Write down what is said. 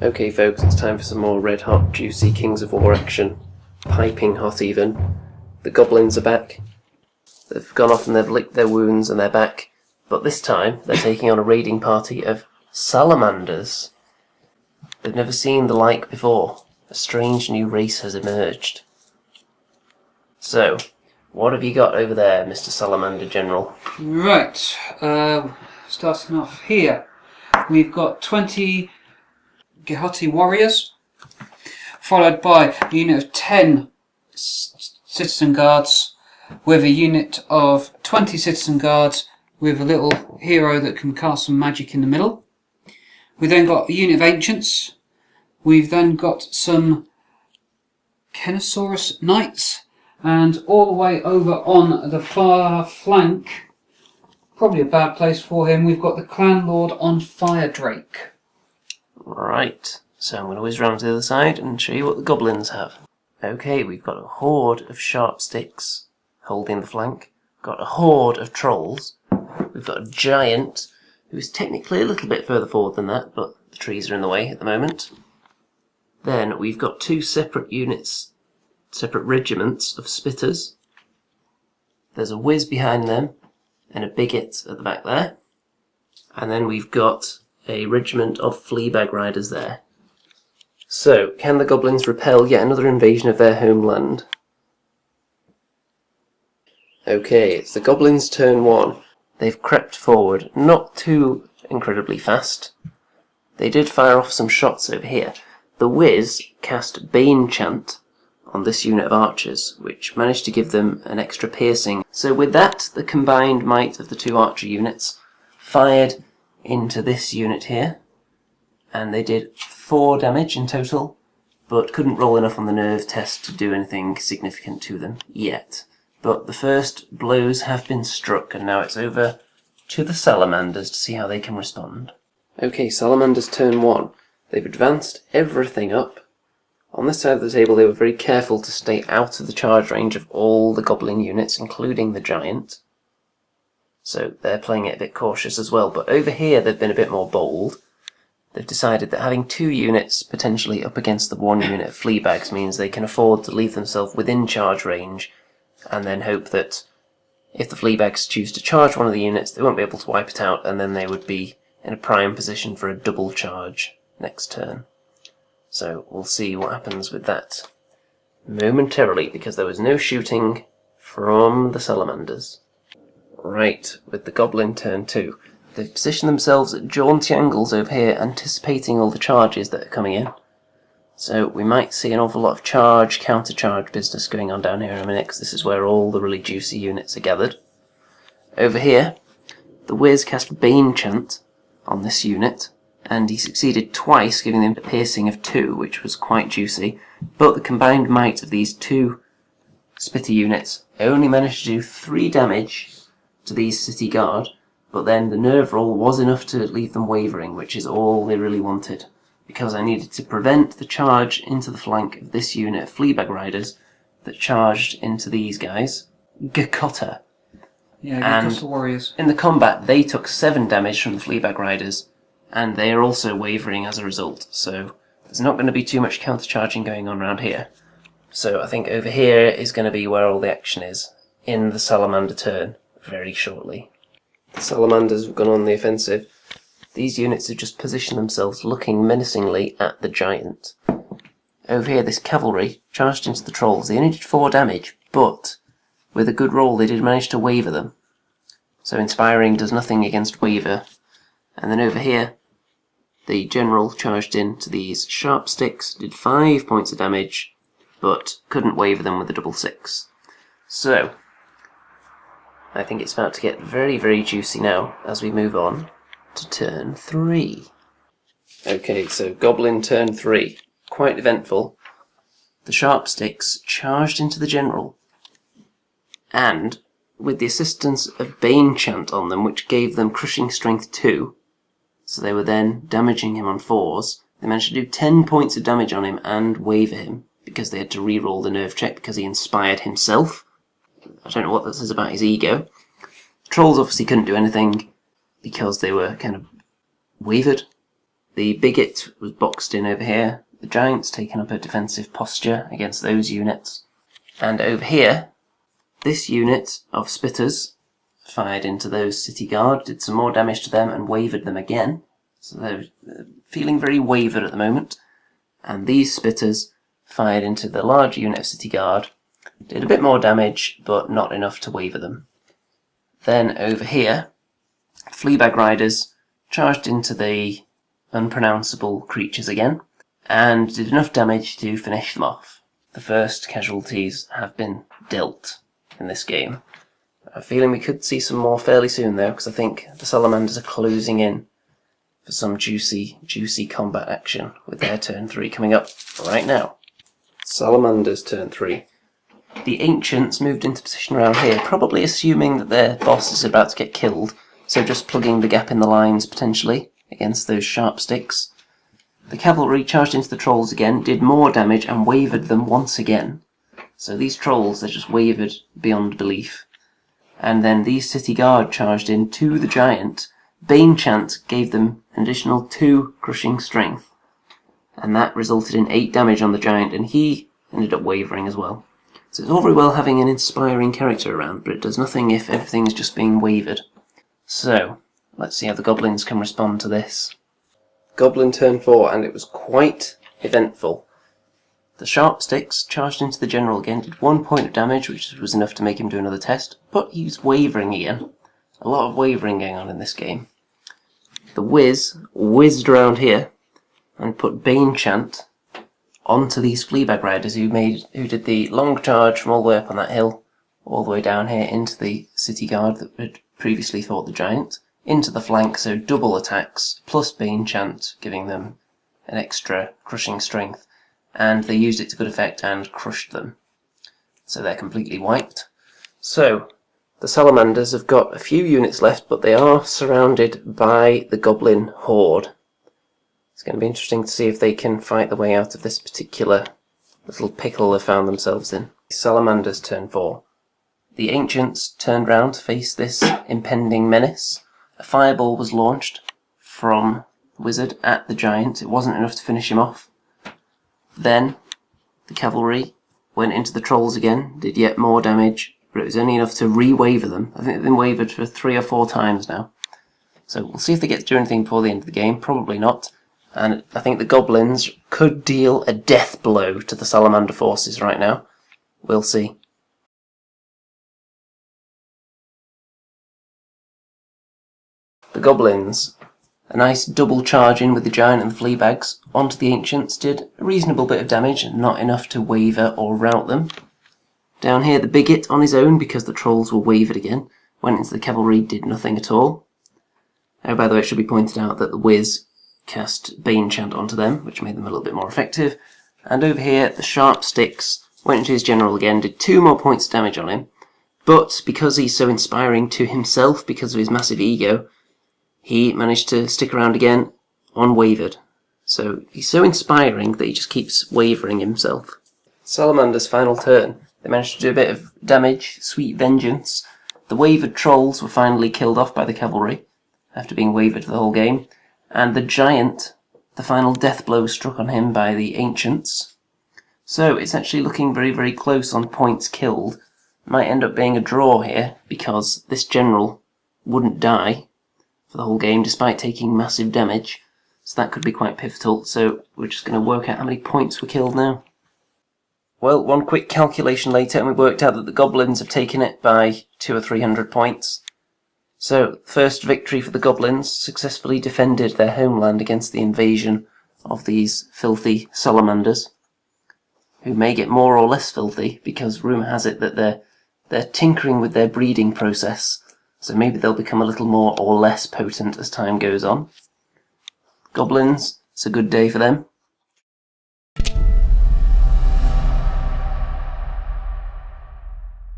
Okay folks, it's time for some more red hot, juicy Kings of War action. Piping hot even. The goblins are back. They've gone off and they've licked their wounds and they're back. But this time, they're taking on a raiding party of Salamanders. They've never seen the like before. A strange new race has emerged. So, what have you got over there, Mr. Salamander General? Right, starting off here, we've got 20 Gehati warriors, followed by a unit of 10 citizen guards, with a unit of 20 citizen guards, with a little hero that can cast some magic in the middle. We then got a unit of ancients. We've then got some Kenosaurus knights, and all the way over on the far flank, probably a bad place for him, we've got the Clan Lord on Fire Drake. Right, so I'm going to whiz round to the other side and show you what the goblins have. Okay, we've got a horde of sharp sticks holding the flank. Got a horde of trolls. We've got a giant who's technically a little bit further forward than that, but the trees are in the way at the moment. Then we've got two separate units, separate regiments of spitters. There's a whiz behind them and a bigot at the back there. And then we've got a regiment of fleabag riders there. So, can the goblins repel yet another invasion of their homeland? Okay, it's the goblins' turn 1. They've crept forward, not too incredibly fast. They did fire off some shots over here. The whiz cast Bane Chant on this unit of archers, which managed to give them an extra piercing. So with that, the combined might of the two archer units fired into this unit here, and they did 4 damage in total, but couldn't roll enough on the nerve test to do anything significant to them yet. But the first blows have been struck, and now it's over to the Salamanders to see how they can respond. Okay, Salamanders turn 1. They've advanced everything up. On this side of the table they were very careful to stay out of the charge range of all the goblin units, including the giant. So they're playing it a bit cautious as well, but over here they've been a bit more bold. They've decided that having 2 units potentially up against the 1 unit of fleabags means they can afford to leave themselves within charge range, and then hope that if the fleabags choose to charge one of the units, they won't be able to wipe it out, and then they would be in a prime position for a double charge next turn. So we'll see what happens with that momentarily, because there was no shooting from the Salamanders. Right, with the goblin turn 2. They've positioned themselves at jaunty angles over here, anticipating all the charges that are coming in. So we might see an awful lot of charge, counter-charge business going on down here in a minute, because this is where all the really juicy units are gathered. Over here, the whiz cast Bane Chant on this unit, and he succeeded twice, giving them a piercing of 2, which was quite juicy. But the combined might of these 2 spitter units only managed to do 3 damage to these city guard, but then the nerve roll was enough to leave them wavering, which is all they really wanted, because I needed to prevent the charge into the flank of this unit of fleabag riders that charged into these guys, Gakota. Yeah, Gakota warriors. In the combat, they took 7 damage from the fleabag riders, and they are also wavering as a result, so there's not going to be too much counter-charging going on around here. So I think over here is going to be where all the action is, in the Salamander turn, very shortly. The Salamanders have gone on the offensive. These units have just positioned themselves looking menacingly at the giant. Over here, this cavalry charged into the trolls. They only did 4 damage, but with a good roll they did manage to waver them. So inspiring does nothing against waver. And then over here, the general charged into these sharp sticks, did 5 points of damage, but couldn't waver them with a double 6. So I think it's about to get very, very juicy now as we move on to turn 3. Okay, so Goblin turn 3. Quite eventful. The sharp sticks charged into the general, and with the assistance of Bane Chant on them, which gave them crushing strength 2, so they were then damaging him on 4s, they managed to do 10 points of damage on him and waver him, because they had to re-roll the nerve check because he inspired himself. I don't know what this is about his ego. The trolls obviously couldn't do anything because they were kind of wavered. The bigot was boxed in over here. The giant's taken up a defensive posture against those units. And over here, this unit of spitters fired into those city guard, did some more damage to them and wavered them again. So they're feeling very wavered at the moment. And these spitters fired into the large unit of city guard, did a bit more damage, but not enough to waver them. Then over here, Fleabag Riders charged into the unpronounceable creatures again, and did enough damage to finish them off. The first casualties have been dealt in this game. I'm feeling we could see some more fairly soon though, because I think the Salamanders are closing in for some juicy combat action with their turn 3 coming up right now. Salamanders turn 3. The Ancients moved into position around here, probably assuming that their boss is about to get killed, so just plugging the gap in the lines potentially against those sharp sticks. The Cavalry charged into the Trolls again, did more damage and wavered them once again. So these Trolls, they're just wavered beyond belief. And then these City Guard charged in to the Giant. Bane Chant gave them an additional 2 crushing strength. And that resulted in 8 damage on the Giant, and he ended up wavering as well. So it's all very well having an inspiring character around, but it does nothing if everything's just being wavered. So, let's see how the Goblins can respond to this. Goblin turn 4, and it was quite eventful. The sharp sticks charged into the general again, did 1 point of damage, which was enough to make him do another test, but he was wavering again. A lot of wavering going on in this game. The Wiz whizzed around here and put Bane Chant onto these Fleabag Riders who did the long charge from all the way up on that hill, all the way down here into the City Guard that had previously fought the Giant, into the flank, so double attacks, plus Bane Chant, giving them an extra crushing strength, and they used it to good effect and crushed them. So they're completely wiped. So, the Salamanders have got a few units left, but they are surrounded by the Goblin Horde. It's going to be interesting to see if they can fight their way out of this particular little pickle they've found themselves in. Salamanders turn 4. The Ancients turned round to face this impending menace. A fireball was launched from the Wizard at the Giant. It wasn't enough to finish him off. Then the Cavalry went into the Trolls again, did yet more damage, but it was only enough to re-waver them. I think they've been wavered for 3 or 4 times now. So we'll see if they get to do anything before the end of the game. Probably not. And I think the Goblins could deal a death blow to the Salamander forces right now. We'll see. The Goblins, a nice double charge in with the Giant and the Fleabags, onto the Ancients, did a reasonable bit of damage, not enough to waver or rout them. Down here the Bigot on his own, because the Trolls were wavered again, went into the Cavalry, did nothing at all. Oh, by the way, it should be pointed out that the Wiz cast Bane Chant onto them, which made them a little bit more effective. And over here, the Sharp Sticks went into his general again, did 2 more points of damage on him, but because he's so inspiring to himself, because of his massive ego, he managed to stick around again, unwavered. So he's so inspiring that he just keeps wavering himself. Salamander's final turn. They managed to do a bit of damage, sweet vengeance. The wavered Trolls were finally killed off by the Cavalry, after being wavered for the whole game. And the Giant, the final death blow struck on him by the Ancients. So it's actually looking very, very close on points killed. Might end up being a draw here, because this general wouldn't die for the whole game, despite taking massive damage. So that could be quite pivotal. So we're just going to work out how many points were killed now. Well, one quick calculation later, and we worked out that the Goblins have taken it by 200 or 300 points. So, first victory for the Goblins, successfully defended their homeland against the invasion of these filthy Salamanders, who may get more or less filthy, because rumour has it that they're tinkering with their breeding process, so maybe they'll become a little more or less potent as time goes on. Goblins, it's a good day for them.